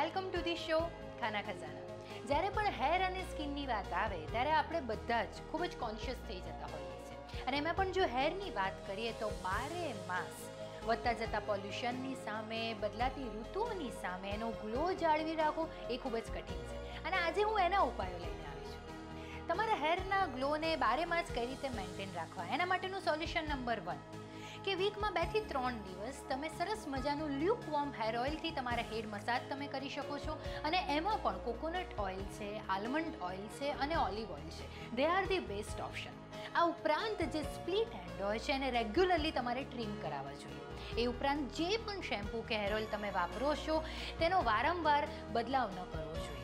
Welcome to the show Khana ખજાના. જ્યારે પણ hair અને સ્કિનની વાત આવે ત્યારે આપણે બધા જ ખૂબ જ કોન્શિયસ થઈ જતા હોઈએ છીએ. અને એમાં પણ જો હેરની વાત કરીએ તો બારે માસ વધતા જતા પોલ્યુશનની સામે, બદલાતી ઋતુઓની સામે એનો ગ્લો જાળવી રાખવો એ ખૂબ જ કઠિન છે. અને આજે હું એના ઉપાયો લઈને આવી છું. તમારા હેરના ગ્લોને બારે માસ કઈ રીતે મેન્ટેન રાખવા, એના માટેનું સોલ્યુશન નંબર 1 કે વીકમાં 2 થી 3 દિવસ તમે સરસ મજાનું લ્યુક વોર્મ હેર ઓઇલથી તમારા હેડ મસાજ તમે કરી શકો છો. અને એમાં પણ કોકોનટ ઓઇલ છે, આલમંડ ઓઇલ છે અને ઓલિવ ઓઇલ છે. They are the best option. આ ઉપરાંત જે સ્પ્લિટ હેન્ડ હોય છે એને રેગ્યુલરલી તમારે ટ્રીમ કરાવવા જોઈએ. એ ઉપરાંત જે પણ શેમ્પૂ કે હેર ઓઇલ તમે વાપરો છો તેનો વારંવાર બદલાવ ન કરવો જોઈએ.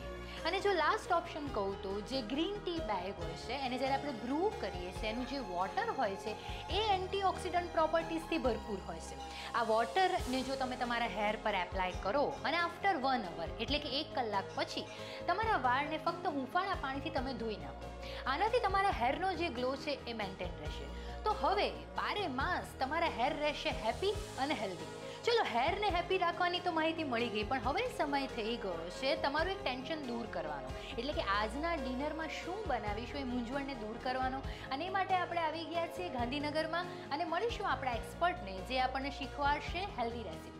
અને જો લાસ્ટ ઓપ્શન કહું તો જે ગ્રીન ટી બેગ હોય છે એને જ્યારે આપણે બ્રૂ કરીએ છીએ એનું જે વોટર હોય છે એ એન્ટીઓક્સિડન્ટ પ્રોપર્ટીઝથી ભરપૂર હોય છે. આ વોટરને જો તમે તમારા હેર પર એપ્લાય કરો અને આફ્ટર 1 અવર એટલે કે 1 કલાક પછી તમારા વાળને ફક્ત હૂંફાળા પાણીથી તમે ધોઈ નાખો, આનાથી તમારા હેરનો જે ગ્લો છે એ મેન્ટેન રહેશે. તો હવે બારે માસ તમારા હેર રહેશે હેપી અને હેલ્ધી. ચલો, હેરને હેપી રાખવાની તો માહિતી મળી ગઈ, પણ હવે સમય થઈ ગયો છે તમારું એક ટેન્શન દૂર કરવાનો, એટલે કે આજના ડિનરમાં શું બનાવીશું એ મૂંઝવણને દૂર કરવાનો. અને એ માટે આપણે આવી ગયા છીએ ગાંધીનગરમાં અને મળીશું આપણા એક્સપર્ટને જે આપણને શીખવાડશે હેલ્ધી રેસિપીઝ.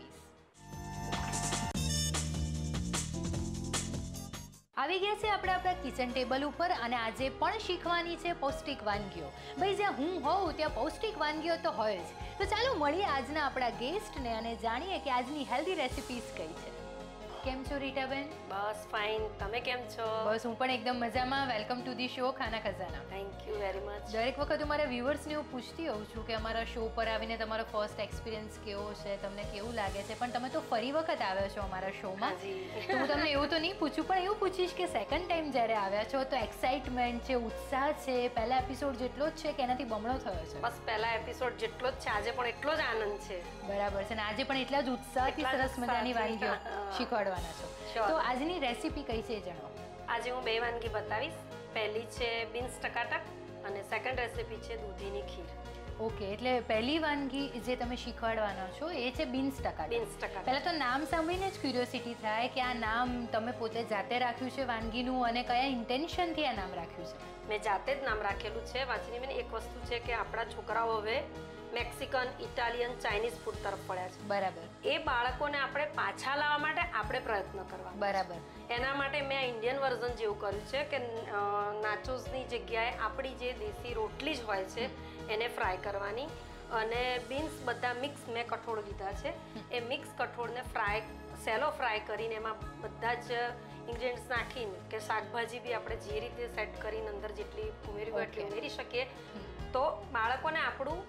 આવી ગયા છે આપણે આપણા કિચન ટેબલ ઉપર અને આજે પણ શીખવાની છે પૌષ્ટિક વાનગીઓ. ભાઈ, જ્યાં હું હોઉં ત્યાં પૌષ્ટિક વાનગીઓ તો હોય જ. તો ચાલો મળીએ આજના આપણા ગેસ્ટને અને જાણીએ કે આજની હેલ્ધી રેસિપીઝ કઈ છે. કેમ છો રીટાબેન? બસ ફાઇન. તમે કેમ છો? બસ હું પણ એકદમ મજામાં. Welcome to the show Khana Khazana. Thank you very much. દરેક વખત હું મારા વ્યુઅર્સને હું પૂછતી હોઉં છું કે અમારા શો પર આવીને તમારો ફર્સ્ટ એક્સપિરિયન્સ કેવો છે, તમને કેવું લાગે છે, પણ તમે તો ફરી વખત આવ્યા છો અમારા શોમાં. તો હું તમને એવું તો નહીં પૂછું, પણ એવું પૂછીશ કે સેકન્ડ ટાઈમ જ્યારે આવ્યા છો તો એક્સાઇટમેન્ટ છે, ઉત્સાહ છે, પહેલા એપિસોડ જેટલો જ છે કે એનાથી બમણો થયો છે? બસ પહેલા એપિસોડ જેટલો જ છે, આજે પણ એટલો જ આનંદ છે. બરાબર છે. અને આજે પણ એટલા જ ઉત્સાહથી સરસ મજાની વાનગીઓ શીખવાડવાના છો. તો આજની રેસીપી કઈ છે એ જણાવો. આજે હું 2 વાનગી બતાવીશ. પહેલી છે બીન્સ ટકાટક અને સેકન્ડ રેસીપી છે દૂધીની ખીર. ઓકે, એટલે પહેલી વાનગી જે તમે શીખવાડવાના છો એ છે બીન્સ ટકાટક. બીન્સ ટકાટક. પહેલાં તો નામ સાંભળીને જ ક્યુરિયોસિટી થાય કે આ નામ તમે પોતે જાતે રાખ્યું છે વાનગીનું અને કયા ઇન્ટેન્શનથી આ નામ રાખ્યું છે? મેં જાતે જ નામ રાખેલું છે. વાંચીને મેં એક વસ્તુ છે કે આપણા છોકરાઓ હવે મેક્સિકન, ઇટાલિયન, ચાઇનીઝ ફૂડ તરફ પડ્યા છે. બરાબર. એ બાળકોને આપણે પાછા લાવવા માટે આપણે પ્રયત્ન કરવા. બરાબર. એના માટે મેં ઇન્ડિયન વર્ઝન જેવું કર્યું છે કે નાચોસની જગ્યાએ આપણી જે દેશી રોટલી જ હોય છે એને ફ્રાય કરવાની. અને બીન્સ બધા મિક્સ મેં કઠોળ લીધા છે. એ મિક્સ કઠોળને સેલો ફ્રાય કરીને એમાં બધા જ ઇન્ગ્રેડિયન્ટ્સ નાખીને કે શાકભાજી બી આપણે જે રીતે સેટ કરીને અંદર જેટલી ઉમેરવી હોય એટલી ઉમેરી શકીએ તો બાળકોને આપણું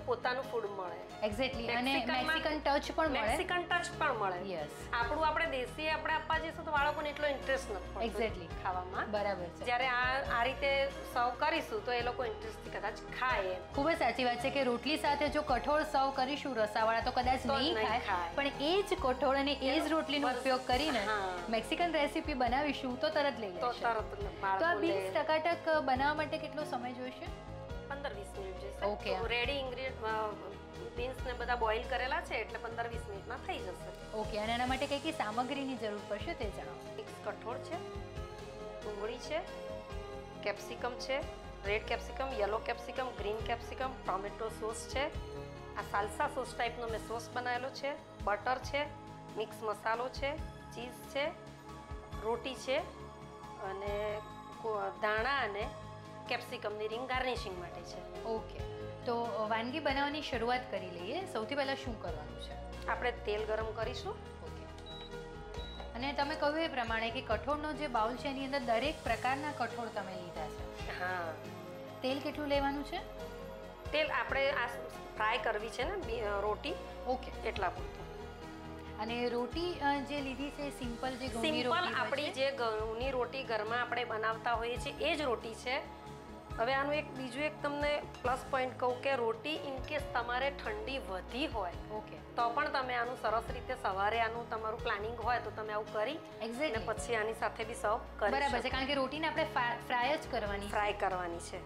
પોતાનું ફૂડ મળે. એક્ઝેક્ટલી. અને મેક્સિકન ટચ પણ મળે. મેક્સિકન ટચ પણ મળે. યસ. આપણે દેશી આપણે આપવા જઈશું તો બાળકોને એટલો ઇન્ટરેસ્ટ નથી પડતો એક્ઝેક્ટલી ખાવામાં. બરાબર છે. જ્યારે આ રીતે સર્વ કરીશું તો એ લોકો ઇન્ટરેસ્ટથી કદાચ ખાય. ખૂબ જ સાચી વાત છે કે રોટલી સાથે જો કઠોળ સર્વ કરીશું રસાવાળા તો કદાચ નહીં ખાય, પણ એ જ કઠોળ અને એ જ રોટલીનો ઉપયોગ કરીને મેક્સિકન રેસીપી બનાવીશું તો તરત લઈ લેશે. તો આ બીન્સ ટકાટક બનાવવા માટે કેટલો સમય જોઈશે? 15-20 મિનિટ જોઈશે. ઓકે. રેડી ઇન્ગ્રેડિયન્ટ બીન્સને બધા બોઇલ કરેલા છે એટલે 15-20 મિનિટમાં થઈ જશે. ઓકે. અને એના માટે કઈ કઈ સામગ્રીની જરૂર પડશે તે જણાવો. મિક્સ કઠોળ છે, ડુંગળી છે, કેપ્સિકમ છે, red capsicum, yellow capsicum, green capsicum, tomato sauce છે, આ સાલ્સા સોસ ટાઈપનો મેં સોસ બનાવેલો છે, બટર છે, મિક્સ મસાલો છે, ચીઝ છે, રોટી છે અને ધાણા અને કેપ્સિકમની રિંગ ગાર્નિશિંગ માટે છે. ઓકે. તો વાનગી બનાવવાની શરૂઆત કરી લઈએ. સૌથી પહેલાં શું કરવાનું છે? આપણે તેલ ગરમ કરીશું. ઓકે. અને તમે કહ્યું એ પ્રમાણે કે કઠોળનો જે બાઉલ છે એની અંદર દરેક પ્રકારના કઠોળ તમે લીધા છે. હા. તેલ કેટલું લેવાનું છે? તેલ આપણે આ ફ્રાય કરવી છે ને રોટી. ઓકે. એટલા પૂરતું. અને રોટી જે લીધી છે સિમ્પલ જે ઘઉંની રોટી સિમ્પલ આપણી જે ઘઉંની રોટી ઘરમાં આપણે બનાવતા હોઈએ છીએ એ જ રોટી છે. હવે આનું બીજું એક તમને પ્લસ પોઈન્ટ કહું કે રોટી ઇન કેસ તમારે ઠંડી વધી હોય ઓકે તો પણ તમે આનું સરસ રીતે સવારે આનું તમારું પ્લાનિંગ હોય તો તમે આવું કરી એક્ઝેક્ટલી અને પછી આની સાથે બી સર્વ કરી બરાબર છે. કારણ કે રોટીને આપણે ફ્રાય જ કરવાની છે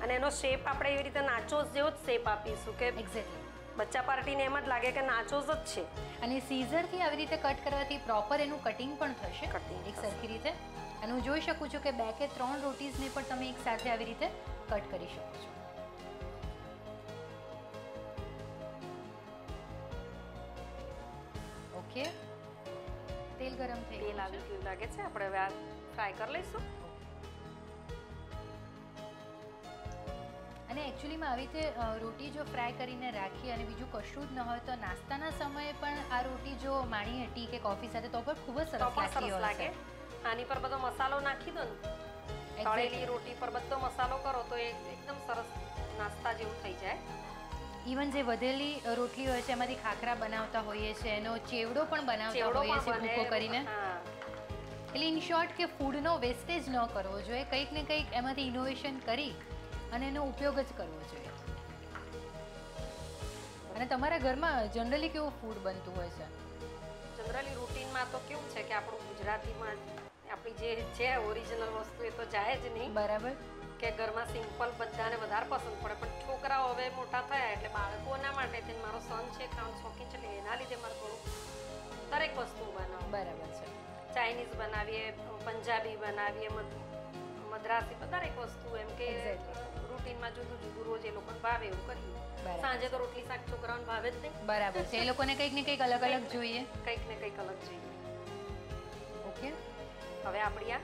અને એનો શેપ આપણે એવી રીતે નાચોસ જેવો જ શેપ આપીશું કે એક્ઝેક્ટલી બચ્ચા પાર્ટીને એમ જ લાગે કે નાચોસ જ છે. અને સીઝરથી આવી રીતે કટ કરવાથી પ્રોપર એનું કટિંગ પણ થશે Cutting એક થશે. સરખી રીતે. અને હું જોઈ શકું છું કે 2 કે 3 રોટીઝને પણ તમે એક સાથે આવી રીતે કટ કરી શકો છો. ઓકે, તેલ ગરમ થઈ તેલ ગયું આવી છે. ગયું લાગે છે. આપણે હવે આ ફ્રાય કરી લઈશું. અને એકચ્યુઅલીમાં આવી રીતે રોટી જો ફ્રાય કરીને રાખીએ અને બીજું કશું જ ન હોય તો નાસ્તાના સમયે પણ આ રોટી જો માણીએ ટી કે કોફી સાથે તો પણ ખૂબ જ તો સરસ પણ લાગતી સરસ હોય લાગે. છે. આની પર બધો મસાલો નાખી દો ને, તળેલી રોટી પર બધો મસાલો કરો તો એ એકદમ સરસ નાસ્તા જેવું થઈ જાય. ઇવન જે વધેલી રોટલી હોય છે એમાંથી ખાખરા બનાવતા હોઈએ છીએ, એનો ચેવડો પણ બનાવતા ચેવડો હોઈએ પણ છીએ ભૂકો કરીને. બને. હા, એટલે ઇન શોર્ટ કે ફૂડનો વેસ્ટેજ ન કરવો જોઈએ, કંઈક ને કંઈક એમાંથી ઇનોવેશન કરી અને એનો ઉપયોગ જ કરવો જોઈએ. અને તમારા ઘરમાં જનરલી કેવું ફૂડ બનતું હોય છે? જનરલી રૂટીનમાં તો કેવું છે કે આપણું ગુજરાતીમાં આપણી જે છે ઓરિજિનલ વસ્તુ એ તો જાય જ નહીં, બરાબર. કે ઘરમાં સિમ્પલ બધાને વધારે પસંદ પડે. પણ છોકરાઓ હવે મોટા થયા એટલે બાળકોના માટે થઈને મારો સન છે ખાવાનું શોખીન છે એટલે એના લીધે મારે થોડું દરેક વસ્તુ બનાવું. બરાબર છે. ચાઇનીઝ બનાવીએ, પંજાબી બનાવીએ, મદ્રાસી, દરેક વસ્તુ એમ કે Exactly. રૂટીનમાં જુદું જુદું રોજ એ લોકોને ભાવે એવું કરીએ. બરાબર. સાંજે તો રોટલી શાક છોકરાઓને ભાવે જ નહીં. બરાબર છે, એ લોકોને કંઈક ને કંઈક અલગ અલગ જોઈએ. કંઈક ને કંઈક અલગ જોઈએ. ઓકે, હવે આપણી આ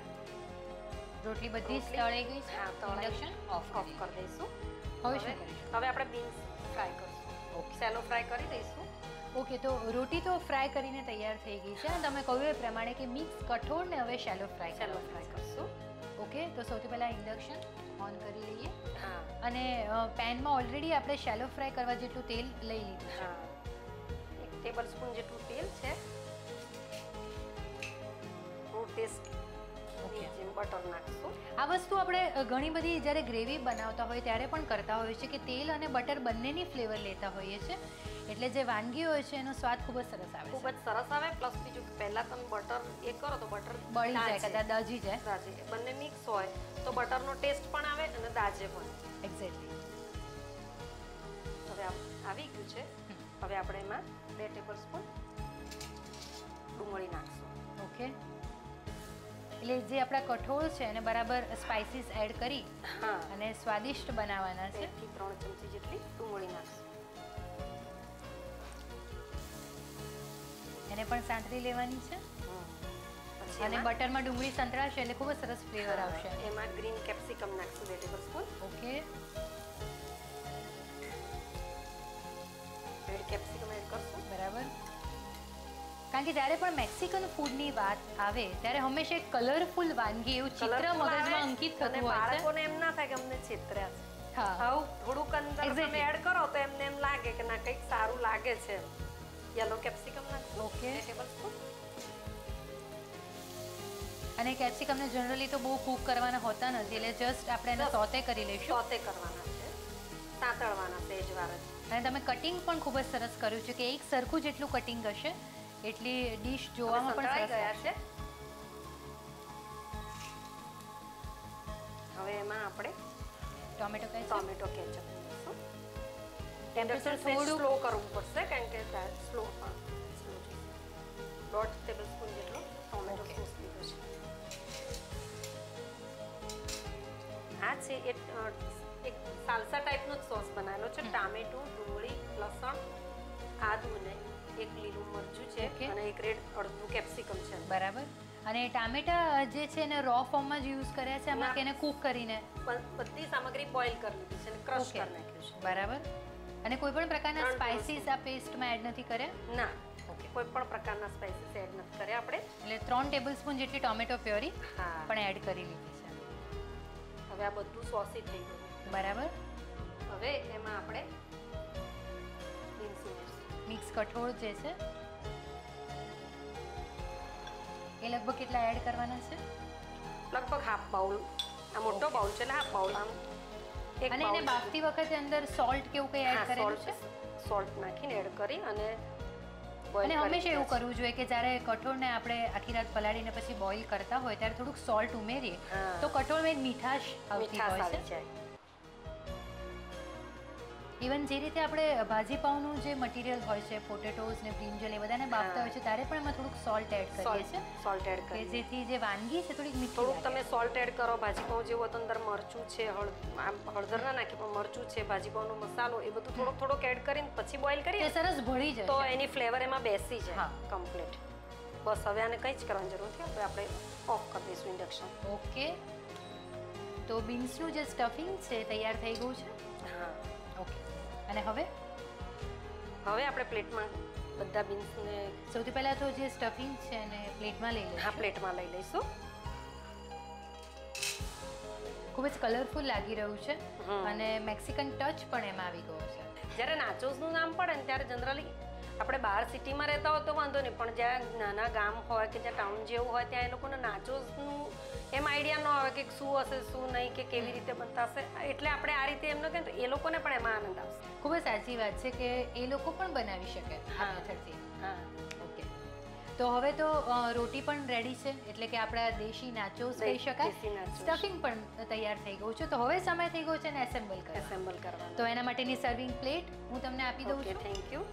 રોટલી બધી જ રોટલી? તળાઈ ગઈ છે. હા, તળાઈ. ઇન્ડક્શન ઓફ ઓફ કરી દઈશું. હવે શું કરીશું? હવે આપણે બીન્સ ફ્રાય કરીશું. ઓકે. સેલો ફ્રાય કરી દઈશું. ઓકે, તો રોટી તો ફ્રાય કરીને તૈયાર થઈ ગઈ છે અને તમે કહ્યું એ પ્રમાણે કે મિક્સ કઠોળને હવે શેલો ફ્રાય સેલો ફ્રાય કરશું. ઓકે, તો સૌથી પહેલાં ઇન્ડક્શન ઓન કરી લઈએ હા, અને પેનમાં ઓલરેડી આપણે શેલો ફ્રાય કરવા જેટલું તેલ લઈ લીધું છે. હા. 1 ટેબલ સ્પૂન જેટલું તેલ છે. થોડું ટેસ્ટ જેમ બટર નાખશું. આ વસ્તુ આપણે ઘણી બધી જ્યારે ગ્રેવી બનાવતા હોય ત્યારે પણ કરતા હોઈએ છીએ કે તેલ અને બટર બંનેની ફ્લેવર લેતા હોઈએ છીએ, એટલે જે વાનગી હોય છે એનો સ્વાદ ખૂબ જ સરસ આવે ખૂબ છે. જ સરસ આવે. પ્લસ બીજું કે પહેલા તમે બટર એ કરો તો બટર બળી જાય, કદાચ દાજી જાય. દાજે. બંને મિક્સ હોય તો બટરનો ટેસ્ટ પણ આવે અને દાજે પણ. એક્ઝેક્ટલી. હવે આવી ગયું છે. હવે આપણે એમાં 2 ટેબલ સ્પૂન ડુંગળી નાખશું. ઓકે, એટલે જે આપણા કઠોળ છે એને બરાબર સ્પાઇસીસ એડ કરી હા, અને સ્વાદિષ્ટ બનાવવાના છે. 2 થી 3 ચમચી જેટલી ડુંગળી નાખશું. એને પણ સાંતળી લેવાની છે પછી અને બટરમાં ડુંગળી સંતળાશે એટલે ખૂબ જ સરસ ફ્લેવર આવશે. એમાં ગ્રીન કેપ્સિકમ નાખશું 2 tablespoon. Okay, red capsicum add કરશું. બરાબર. કારણ કે જ્યારે પણ મેક્સિકન ફૂડની વાત આવે ત્યારે હંમેશા એક કલરફુલ વાનગી એવું ચિત્ર Colourful આવે મગજમાં અંકિત અને થતું હોય છે. બાળકોને એમ ના થાય કે અમને છેતર્યા છે. હા, આવું થોડુંક અંદર Exactly. તમે એડ કરો તો એમને એમ લાગે કે ના કંઈક સારું લાગે છે. યલો કેપ્સિકમ નાખશું. Okay. 2 table spoon. અને કેપ્સિકમને જનરલી તો બહુ કૂક કરવાના હોતા નથી એટલે જસ્ટ આપણે એને Just સોતે કરી લઈશું. સોતે કરવાના છે. સાંતળવાના સહેજવાર જ. અને તમે કટિંગ પણ ખૂબ જ સરસ કર્યું છે કે એક સરખું જેટલું કટિંગ હશે એટલી ડીશ જોવામાં પણ સંતળાઈ સરસ ગયા લાગશે. છે. હવે એમાં આપણે ટોમેટો કેચઅપ. ટોમેટો કેચઅપ નાખીશું. ટેમ્પરેચર થોડું સ્લો કરવું પડશે કારણ કે સ્લો 1.5 ટેબલ સ્પૂન જેટલો ટોમેટો Okay. સોસ લીધો છે. આ છે એક સાલસા ટાઈપનો જ સોસ બનાવેલો છે. ટામેટું, ડુંગળી, લસણ, આદુ ને એક લીલું મરચું છે Okay. અને એક રેડ અડધું કેપ્સિકમ છે. બરાબર. અને ટામેટા જે છે એને રો ફોર્મમાં જ યુઝ કર્યા છે આમાં ના. કે એને કૂક કરીને? બધી સામગ્રી બોઇલ કરી લીધી છે અને ક્રશ Okay. કરી નાખ્યું છે. બરાબર. અને કોઈ પણ પ્રકારના 3 સ્પાઇસીસ આ પેસ્ટમાં એડ નથી કર્યા? ના, કોઈ પણ પ્રકારના સ્પાઇસીસ એડ નથી કર્યા આપણે. એટલે 3 ટેબલસ્પૂન જેટલી ટોમેટો પ્યોરી હા, પણ એડ કરી લીધી છે. હવે આ બધું સોસી થઈ ગયું. બરાબર. હવે એમાં આપણે બીન્સ ઉમેરશું. મિક્સ કઠોળ જે છે એ લગભગ કેટલા એડ કરવાના છે? લગભગ હાફ બાઉલ. આ મોટો Okay. બાઉલ છે એટલે હાફ બાઉલ આમ એક અને એને બાઉલ બાફતી વખતે અંદર સોલ્ટ કેવું કંઈ એડ કરેલું છે? સોલ્ટ નાખીને એડ કરી અને boil અને કરી હંમેશા એવું દીધા છે. કરવું જોઈએ કે જ્યારે કઠોળને આપણે આખી રાત પલાળીને પછી બોઇલ કરતા હોય ત્યારે થોડુંક સોલ્ટ ઉમેરીએ હા. તો કઠોળમાં એક મીઠાશ આવતી મીઠાશ હોય આવી છે. જાય. ઇવન જે રીતે આપણે ભાજી પાઉંનું જે મટીરિયલ હોય છે, પોટેટોઝ ને બ્રિંજલ એ બધાને બાફતા હોય છે ત્યારે પણ એમાં થોડુંક સોલ્ટ એડ કરીએ છીએ સોલ્ટ એડ કે કરીએ જેથી જે વાનગી છે થોડીક મીઠી થોડુંક લાગે. તમે સોલ્ટ એડ કરો ભાજી પાઉં જેવું તો અંદર મરચું છે હળદર ના નાખીએ પણ મરચું છે ભાજી પાઉંનો મસાલો એ બધું થોડોક એડ કરીને પછી બોઇલ તે કરીએ સરસ ભળી જશે. તો એની ફ્લેવર એમાં બેસી જાય હા. કમ્પ્લીટ. બસ હવે આને કંઈ જ કરવાની જરૂર નથી, આપણે ઓફ કરી દઈશું ઇન્ડક્શન. ઓકે, તો બીન્સનું જે સ્ટફિંગ છે તૈયાર થઈ ગયું છે. હા, ઓકે, અને હવે આપણે પ્લેટમાં બધા બીન્સને સૌથી પહેલા તો જે સ્ટફિંગ છે એને પ્લેટમાં લઈ લઈશું. પ્લેટમાં લઈ લઈશું. ખૂબ જ કલરફુલ લાગી રહ્યું છે અને મેક્સિકન ટચ પણ એમાં આવી ગયો છે. જ્યારે નાચોસનું નામ પડે ને ત્યારે જનરલી આપણે બહાર સિટીમાં રહેતા હોય તો વાંધો નહીં, પણ જ્યાં નાના ગામ હોય કે જ્યાં ટાઉન જેવું હોય ત્યાં એ લોકોને નાચોસનું એમ આઈડિયા ન આવે કે શું હશે શું નહીં કે કેવી રીતે બનતા હશે. એટલે આપણે આ રીતે એમને કહીએ તો એ લોકોને પણ એમાં આનંદ આવશે. ખૂબ જ સાચી વાત છે કે એ લોકો પણ બનાવી શકે આ મેથડથી. હા, ઓકે, તો હવે તો રોટી પણ રેડી છે, એટલે કે આપણા દેશી નાચોસ કહી શકાય. દેશી નાચોસ. સ્ટફિંગ પણ તૈયાર થઈ ગયું છે, તો હવે સમય થઈ ગયો છે ને એસેમ્બલ કરવાનું. તો એના માટેની સર્વિંગ પ્લેટ હું તમને આપી દઉં ઓકે, છું. Thank you.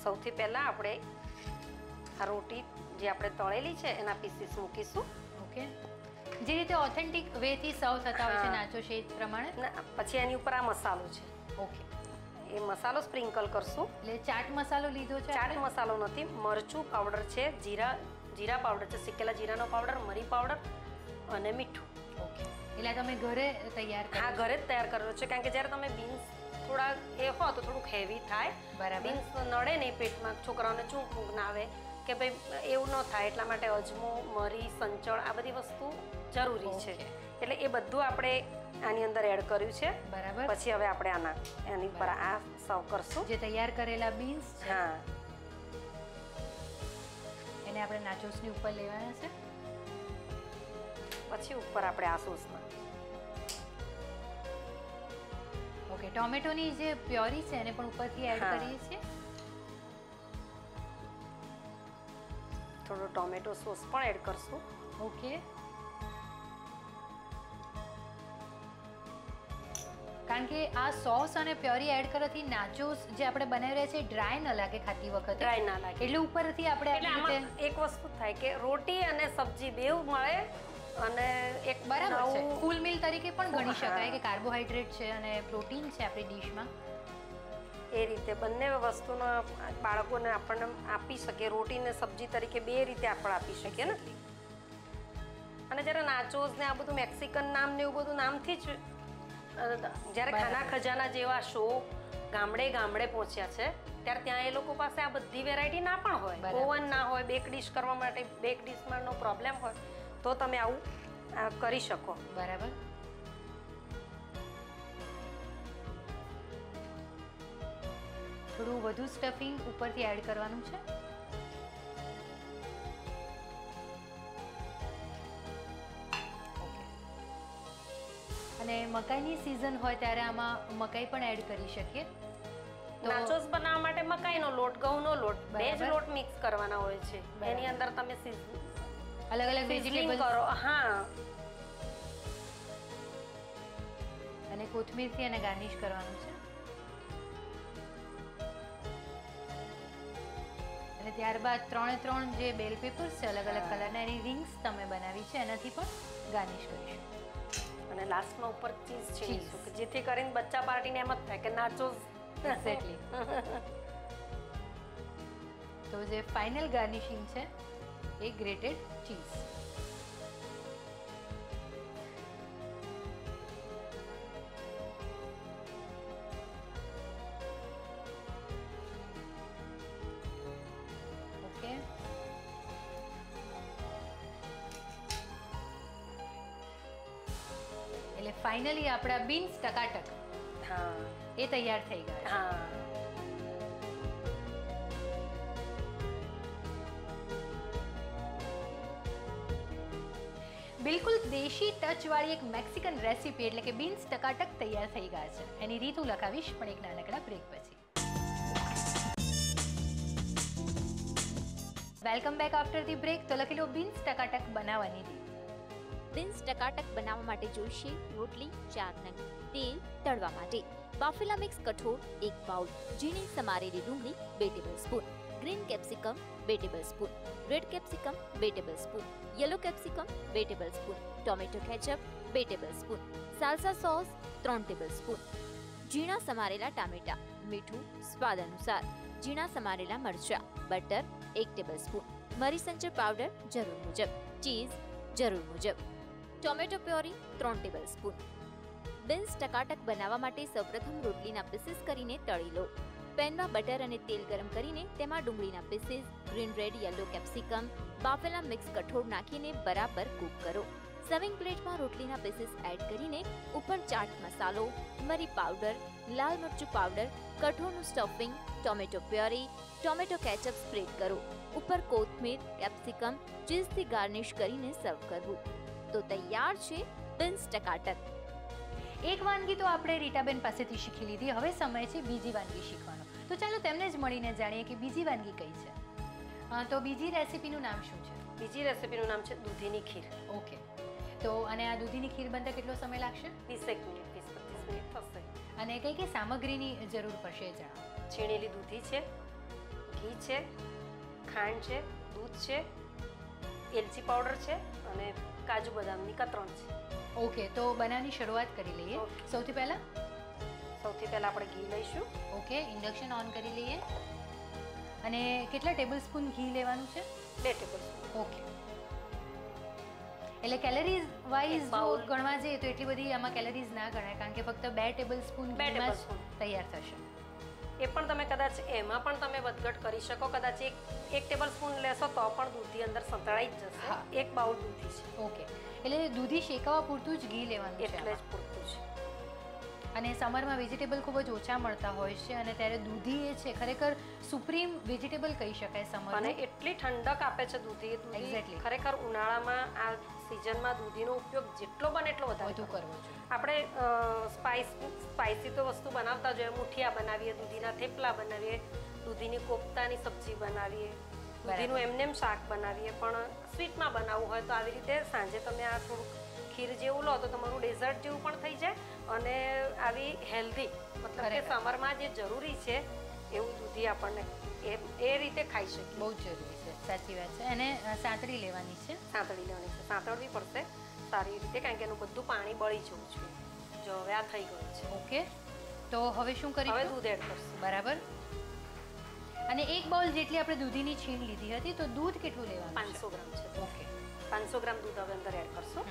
સૌથી પહેલા આપણે આ રોટી જે આપણે તળેલી છે એના પીસીસ મૂકીશું. ઓકે, જે રીતે ઓથેન્ટિક વેથી સર્વ થતા હોય છે નાચોસ એ પ્રમાણે. પછી એની ઉપર આ મસાલો છે. ઓકે, એ મસાલો સ્પ્રિંકલ કરશું. એટલે ચાટ મસાલો લીધો છે. ચાટ મસાલો નથી, મરચું પાવડર છે, જીરા પાવડર છે, શેકેલા જીરાનો પાવડર, મરી પાવડર અને મીઠું. ઓકે, એટલે તમે ઘરે તૈયાર કરો? હા, ઘરે જ તૈયાર કરેલો છે, કારણ કે જ્યારે તમે બીન્સ થોડા એ હો તો થોડુંક હેવી થાય. બરાબર. બીન્સ નડે નહીં પેટમાં, છોકરાઓને ચૂંક ના આવે કે ભાઈ એવું ન થાય એટલા માટે અજમો, મરી, સંચળ આ બધી વસ્તુ જરૂરી છે. એટલે એ બધું આપણે આની અંદર એડ કર્યું છે. બરાબર. પછી હવે આપણે એની પર આ સર્વ કરશું. જે તૈયાર કરેલા બીન્સ છે હા, એને આપણે નાચોસની ઉપર લેવાના છે. પછી ઉપર આપણે આ સોસમાં ઓકે, ટોમેટોની જે પ્યોરી છે એને પણ ઉપરથી એડ કરીએ છીએ. થોડો ટોમેટો સોસ પણ એડ કરશું. ઓકે, કારણ કે આ સોસ અને પ્યોરી એડ કરવાથી નાચોસ જે આપણે બનાવી રહ્યા છીએ ડ્રાય ન લાગે ખાતી વખતે. ડ્રાય ના લાગે. એટલે ઉપરથી આપણે એટલે આવી આમાં રીતે એક વસ્તુ થાય કે રોટી અને સબ્જી બેવ મળે અને એક બરાબર છે. નવું ફૂલ મીલ તરીકે પણ ગણી હા. શકાય કે કાર્બોહાઈડ્રેટ છે અને પ્રોટીન છે આપણી ડીશમાં. એ રીતે બંને વસ્તુનો બાળકોને આપણને આપી શકીએ. રોટી ને સબ્જી તરીકે બે રીતે આપણે આપી શકીએ ને. અને જ્યારે નાચોસ ને આ બધું મેક્સિકન નામ ને એવું બધું નામથી જ જ્યારે ખાના ખજાના જેવા શો ગામડે પહોંચ્યા છે ત્યારે ત્યાં એ લોકો પાસે આ બધી વેરાયટી ના પણ હોય, ઓવન ના હોય, બેક ડીશ કરવા માટે બેક ડીશમાં નો પ્રોબ્લેમ હોય તો તમે આવું કરી શકો. બરાબર. થોડું વધુ સ્ટફિંગ ઉપરથી એડ કરવાનું છે. ઓકે, અને મકાઈની સીઝન હોય ત્યારે આમાં મકાઈ પણ એડ કરી શકીએ. નાચોસ બનાવવા માટે મકાઈનો લોટ, ઘઉંનો લોટ બે જ બરાબર. લોટ મિક્સ કરવાના હોય છે. બરાબર. એની અંદર તમે અલગ અલગ સિઝલિંગ વેજીટેબલ કરો. હા, અને કોથમીરથી એને ગાર્નિશ કરવાનું છે. અને ત્યારબાદ 3 જે બેલ પેપર્સ છે અલગ અલગ કલરના એની રિંગ્સ તમે બનાવી છે એનાથી પણ ગાર્નિશ કરીશું. અને લાસ્ટમાં ઉપર ચીઝ છે Cheese. જેથી કરીને બચ્ચા પાર્ટીને એમ જ થાય કે નાચોસ. એક્ઝેક્ટલી. તો જે ફાઇનલ ગાર્નિશિંગ છે એ ગ્રેટેડ ચીઝ. ઓકે, એટલે ફાઇનલી આપણા બીન્સ ટકાટક હા, એ તૈયાર થઈ ગયા. હા. બિલકુલ દેશી ટચવાળી એક મેક્સિકન રેસીપી એટલે કે બીન્સ ટકાટક તૈયાર થઈ ગયા છે. એની રીત હું લખાવીશ પણ એક નાનકડા બ્રેક પછી. Welcome back after the break. તો લખી લો બીન્સ ટકાટક બનાવવાની રીત. બીન્સ ટકાટક બનાવવા માટે જોઈશે રોટલી 4 નંગ, તેલ તળવા માટે, બાફેલા મિક્સ કઠોળ 1 બાઉલ, ઝીણી સમારેલી ડુંગળી 2 tablespoon, green capsicum 2 tablespoon, red capsicum 2 tablespoon, yellow capsicum 2 tablespoon, tomato ketchup 2 tablespoon, salsa sauce 3 tablespoon, ઝીણા સમારેલા ટામેટા, મીઠું સ્વાદ અનુસાર, ઝીણા સમારેલા મરચાં, બટર 1 ટેબલસ્પૂન, મરી સંચર પાવડર જરૂર મુજબ, ચીઝ જરૂર મુજબ, ટોમેટો પ્યોરી 3 ટેબલસ્પૂન. બીન્સ ટકાટક બનાવવા માટે સૌપ્રથમ રોટલીના પીસીસ કરીને તળી લો. પેનમાં બટર અને તેલ ગરમ કરીને તેમાં ડુંગળીના pieces, green red yellow capsicum, બાફેલા મિક્સ કઠોળ નાખીને બરાબર કૂક કરો. સર્વિંગ પ્લેટમાં રોટલીના પીસીસ એડ કરીને ઉપર ચાટ મસાલો, મરી પાવડર, લાલ મરચું પાવડર, કઠોળનું stuffing, tomato puree, tomato ketchup spread કરો. ઉપર કોથમીર, કેપ્સિકમ, ચીઝથી ગાર્નિશ કરીને સર્વ કરવું. તો તૈયાર છે બીન્સ ટકાટક. એક વાનગી તો આપણે રીટાબેન પાસેથી શીખી લીધી, હવે સમય છે બીજી વાનગી શીખવાનો. તો ચાલો તેમને જ મળીને જાણીએ કે બીજી વાનગી કઈ છે. તો બીજી રેસીપીનું નામ શું છે? બીજી રેસીપીનું નામ છે દૂધીની ખીર. ઓકે. તો અને આ દૂધીની ખીર બનતા કેટલો સમય લાગશે? 20 મિનિટ 20-25 મિનિટ થશે. અને કઈ કઈ સામગ્રીની જરૂર પડશે એ જણાવો. છીણેલી દૂધી છે, ઘી છે, ખાંડ છે, દૂધ છે, એલચી પાવડર છે અને કાજુ બદામની કતરણ છે. ઓકે, તો બનાવવાની શરૂઆત કરી લઈએ. ઓકે. સૌથી પહેલા આપણે ઘી લઈશું. ઓકે, ઇન્ડક્શન ઓન કરી લઈએ. અને કેટલા ટેબલસ્પૂન ઘી લેવાનું છે? 2 ટેબલસ્પૂન. ઓકે. એટલે કેલરીઝ વાઇઝ એક જો બાઉલ. ગણવા જઈએ તો એટલી બધી આમાં કેલરીઝ ના ગણાય, કારણ કે ફક્ત 2 ટેબલસ્પૂન બે ઘીમાં જ ટેબલસ્પૂન. તૈયાર થશે. એ પણ તમે કદાચ એમાં પણ તમે વધઘટ કરી શકો. કદાચ એક ટેબલસ્પૂન લેશો તો પણ દૂધી અંદર સંતળાઈ જ જશે. હા. 1 બાઉલ દૂધી છે ઓકે, એટલે દૂધી શેકાવા પૂરતું જ ઘી લેવાનું છે એટલે જ આમાં. પૂરતું છે. અને સમરમાં વેજીટેબલ ખૂબ જ ઓછા મળતા હોય છે, અને ત્યારે દૂધી એ છે ખરેખર સુપ્રીમ વેજીટેબલ કહી શકાય અને સમરમાં. એટલી ઠંડક આપે છે દૂધી. Exactly. ખરેખર ઉનાળામાં આ સિઝનમાં દૂધીનો ઉપયોગ જેટલો બને એટલો વધારે વધુ કરવો. કરવો જોઈએ. આપણે સ્પાઇસી તો વસ્તુ બનાવતા જોઈએ. મુઠિયા બનાવીએ, દૂધીના થેપલા બનાવીએ, દૂધીની કોફતાની સબ્જી બનાવીએ, દૂધીનું એમનેમ શાક બનાવીએ. પણ સ્વીટમાં બનાવવું હોય તો આવી રીતે સાંજે તમે આ થોડુંક ખીર જેવું લો તો તમારું ડેઝર્ટ જેવું પણ થઈ જાય અને આવી હેલ્ધી, મતલબ કે ખરેખર. સમરમાં જે જરૂરી છે એવું દૂધી આપણને એ રીતે ખાઈ શકીએ. બહુ જ જરૂરી છે, સાચી વાત છે. અને સાંતળી લેવાની છે. સાંતળી લેવાની છે. સાંતળવી પડશે સારી રીતે, કારણ કે એનું બધું પાણી બળી જવું જોઈએ. જો હવે આ થઈ ગયું છે. ઓકે, તો હવે શું હવે કરીશું? દૂધ એડ કરશું. બરાબર. અને 1 બાઉલ જેટલી આપણે દૂધીની છીણ લીધી હતી, તો દૂધ કેટલું લેવાનું 500 ગ્રામ છે. ઓકે. 500 ગ્રામ દૂધ હવે અંદર એડ કરશું.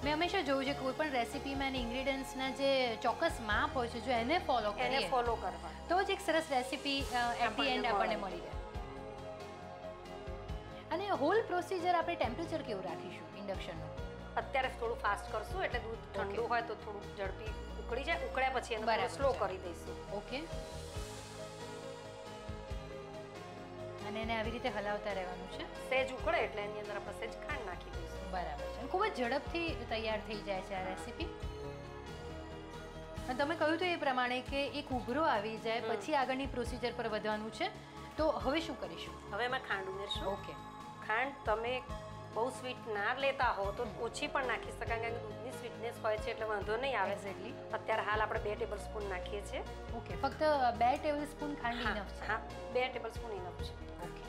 મેં હંમેશા જોયું છે કોઈ પણ રેસીપીમાં અને ઇન્ગ્રીડિયન્ટ્સના જે ચોક્કસ માપ હોય છે, જો એને ફોલો એને કરીએ ફોલો કરવા. તો જ એક સરસ રેસીપી એટ ધી આપણને એન્ડ મળે. આપણને મળી રહે. અને હોલ પ્રોસિજર આપણે ટેમ્પરેચર કેવું રાખીશું ઇન્ડક્શનનું? અત્યારે થોડું ફાસ્ટ કરશું એટલે દૂધ ઠંડુ હોય તો થોડું ઝડપી ઉકળી જાય. ઉકળ્યા પછી એને બરાબર સ્લો છે. કરી દઈશું. ઓકે. અને એને આવી રીતે હલાવતા રહેવાનું છે. સેજ ઉકળે એટલે એની અંદર આપણે સેજ ખાંડ નાખી દઈશું. બરાબર છે. અને ખૂબ જ ઝડપથી તૈયાર થઈ જાય છે આ રેસીપી. અને તમે કહ્યું તો એ પ્રમાણે કે એક ઉભરો આવી જાય પછી આગળની પ્રોસિજર પર વધવાનું છે. તો હવે શું કરીશું? હવે એમાં ખાંડ ઉમેરશું. ઓકે. ખાંડ તમે બહુ સ્વીટ ના લેતા હો તો ઓછી પણ નાખી શકાય, કારણ કે દૂધની સ્વીટનેસ હોય છે એટલે વાંધો નહીં આવે. એક્ઝેક્ટલી. અત્યારે હાલ આપણે 2 ટેબલસ્પૂન નાખીએ છીએ. ઓકે, ફક્ત 2 ટેબલસ્પૂન ખાંડ હા ઇનફ છે. હા, 2 ટેબલસ્પૂન ઇનફ છે. ઓકે.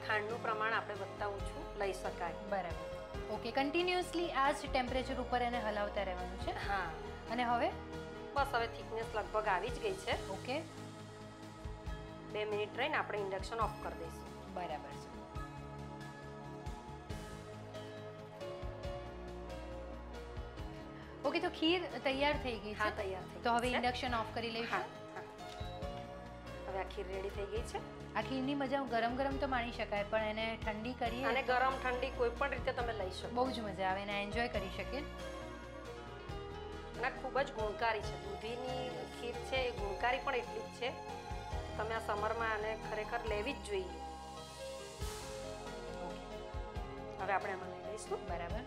ખાંડનું પ્રમાણ આપણે વધતા ઓછું લઈ શકાય. બરાબર. ઓકે, કન્ટિન્યુઅસલી આ જ ટેમ્પરેચર ઉપર એને હલાવતા રહેવાનું છે. હા, અને હવે બસ હવે થિકનેસ લગભગ આવી જ ગઈ છે. ઓકે. 2 મિનિટ રહીને આપણે ઇન્ડક્શન ઓફ કરી દઈશું. બરાબર છે. ઓકે, તો ખીર તૈયાર થઈ ગઈ હા, છે. તૈયાર થઈ તો ગઈ હવે છે. ઇન્ડક્શન ઓફ કરી હા લઈશું. હા. હવે આ ખીર રેડી થઈ ગઈ છે. આ ખીરની મજા ગરમ ગરમ તો માણી શકાય, પણ એને ઠંડી કરીએ અને ગરમ ઠંડી કોઈ પણ રીતે તમે લઈ શકો. બહુ જ મજા આવે, એને એન્જોય કરી શકીએ. અને ખૂબ જ ગુણકારી છે. દૂધીની ખીર છે એ ગુણકારી પણ એટલી જ છે. તમે આ સમરમાં આને ખરેખર લેવી જ જોઈએ. હવે આપણે આમાં લઈ લઈશું. બરાબર.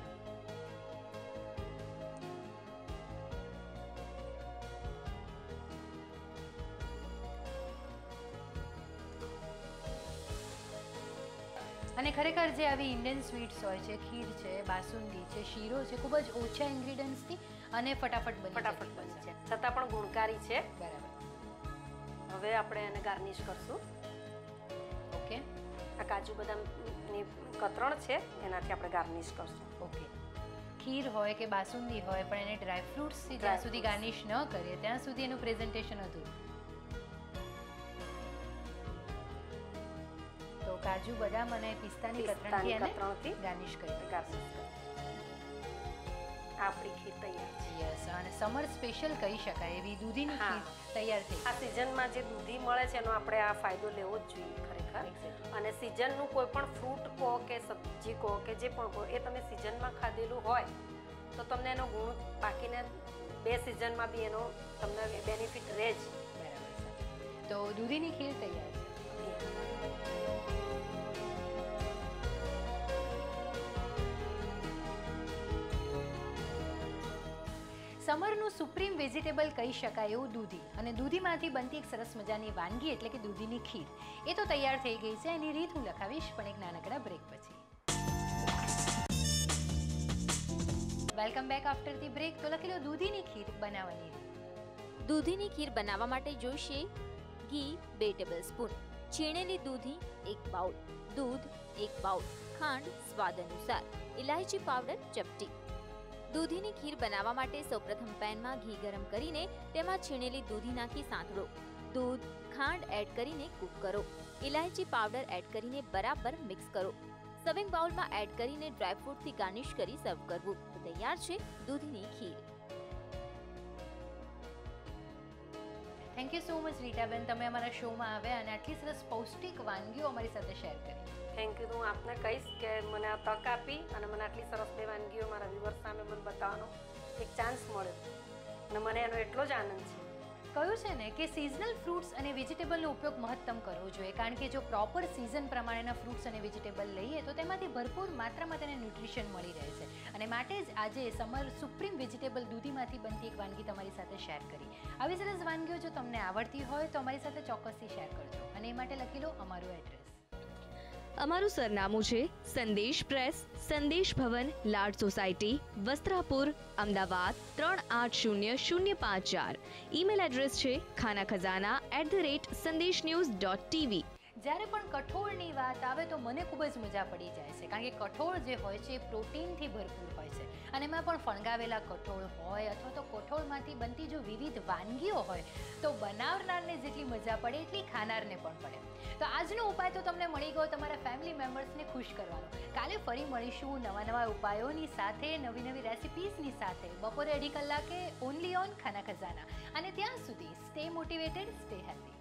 અને ખરેખર જે આવી ઇન્ડિયન સ્વીટ્સ હોય છે, ખીર છે, બાસુંદી છે, શીરો છે, ખૂબ જ ઓછા ઇન્ગ્રીડિયન્ટ્સથી અને ફટાફટ બની છે, છતાં પણ ગુણકારી છે. બરાબર. હવે આપણે એને ગાર્નિશ કરશું. ઓકે. આ કાજુ બદામની કતરણ છે એનાથી આપણે ગાર્નિશ કરશું. ઓકે. ખીર હોય કે બાસુંદી હોય પણ એને ડ્રાયફ્રૂટ્સથી જ્યાં સુધી ગાર્નિશ ન કરીએ ત્યાં સુધી એનું પ્રેઝન્ટેશન હતું. તો કાજુ બદામ અને પિસ્તાની કતરણથી એને ગાર્નિશ કરી. આપણી ખીર તૈયાર છે. યસ, અને સમર સ્પેશિયલ કહી શકાય એવી દૂધીની ખીર તૈયાર થઈ. આ સિઝનમાં જે દૂધી મળે છે એનો આપણે આ ફાયદો લેવો જ જોઈએ ખરેખર. અને સિઝનનું કોઈ પણ ફ્રૂટ કહો કે સબ્જી કહો કે જે પણ કહો એ તમે સિઝનમાં ખાધેલું હોય તો તમને એનો ગુણ બાકીને 2 સિઝનમાં બી એનો તમને બેનિફિટ રહે જ. બરાબર. તો દૂધીની ખીર તૈયાર છે. સમરનું સુપ્રીમ વેજીટેબલ કહી શકાય એવું દૂધી, અને દૂધીમાંથી બનતી એક સરસ મજાની વાનગી એટલે કે દૂધીની ખીર એ તો તૈયાર થઈ ગઈ છે. એની રીત હું લખાવીશ પણ એક નાનકડા બ્રેક પછી. Welcome back after the break. તો લખી લો દૂધીની ખીર બનાવવાની રીત. દૂધીની ખીર બનાવવા માટે જોઈશે ઘી 2 ટેબલસ્પૂન, છીણેલી દૂધી 1 બાઉલ, દૂધ 1 બાઉલ, ખાંડ સ્વાદ અનુસાર, ઇલાયચી પાવડર ચપટી. દૂધીની ખીર બનાવવા માટે સૌપ્રથમ પેનમાં ઘી ગરમ કરીને તેમાં છીણેલી દૂધી નાખી સાંતળો. દૂધ, ખાંડ એડ કરીને કૂક કરો. ઇલાયચી પાવડર એડ કરીને બરાબર મિક્સ કરો. સર્વિંગ બાઉલમાં એડ કરીને ડ્રાયફ્રૂટથી ગાર્નિશ કરી સર્વ કરવું. તો તૈયાર છે દૂધીની ખીર. Thank you so much Ritaben, તમે અમારા શોમાં આવ્યા અને આટલી સરસ પૌષ્ટિક વાનગીઓ અમારી સાથે શેર કરી. Thank you. હું આપને કહીશ કે મને આ તક આપી અને મને આટલી સરસ 2 વાનગીઓ મારા વ્યુઅર્સ સામે મને બતાવવાનો એક ચાન્સ મળ્યો અને મને એનો એટલો જ આનંદ છે. કહ્યું છે ને કે સિઝનલ ફ્રૂટ્સ અને વેજીટેબલનો ઉપયોગ મહત્તમ કરવો જોઈએ, કારણ કે જો પ્રોપર સિઝન પ્રમાણેના ફ્રૂટ્સ અને વેજીટેબલ લઈએ તો તેમાંથી ભરપૂર માત્રામાં તેને ન્યુટ્રિશન મળી રહે છે. અને માટે જ આજે સમર સુપ્રીમ વેજીટેબલ દૂધીમાંથી બનતી એક વાનગી તમારી સાથે શેર કરી. આવી સરસ વાનગીઓ જો તમને આવડતી હોય તો અમારી સાથે ચોક્કસથી શેર કરજો, અને એ માટે લખી લો અમારું એડ્રેસ. અમારું સરનામું છે સંદેશ પ્રેસ, સંદેશ ભવન, લાડ society, Vastrapur, Ahmedabad 380054. Email address છે khanakhazana@sandesh-news.tv. જ્યારે પણ કઠોળની વાત આવે તો મને ખૂબ જ મજા પડી જાય છે, કારણ કે કઠોળ જે હોય છે એ પ્રોટીનથી ભરપૂર હોય છે, અને એમાં પણ ફણગાવેલા કઠોળ હોય અથવા તો કઠોળમાંથી બનતી જો વિવિધ વાનગીઓ હોય તો બનાવનારને જેટલી મજા પડે એટલી ખાનારને પણ પડે. તો આજનો ઉપાય તો તમને મળી ગયો તમારા ફેમિલી મેમ્બર્સને ખુશ કરવાનો. કાલે ફરી મળીશું નવા ઉપાયોની સાથે, નવી રેસિપીઝની સાથે, બપોરે 2:30 કલાકે ઓનલી ઓન ખાના ખજાના. અને ત્યાં સુધી સ્ટે મોટિવેટેડ, સ્ટે હેલ્ધી.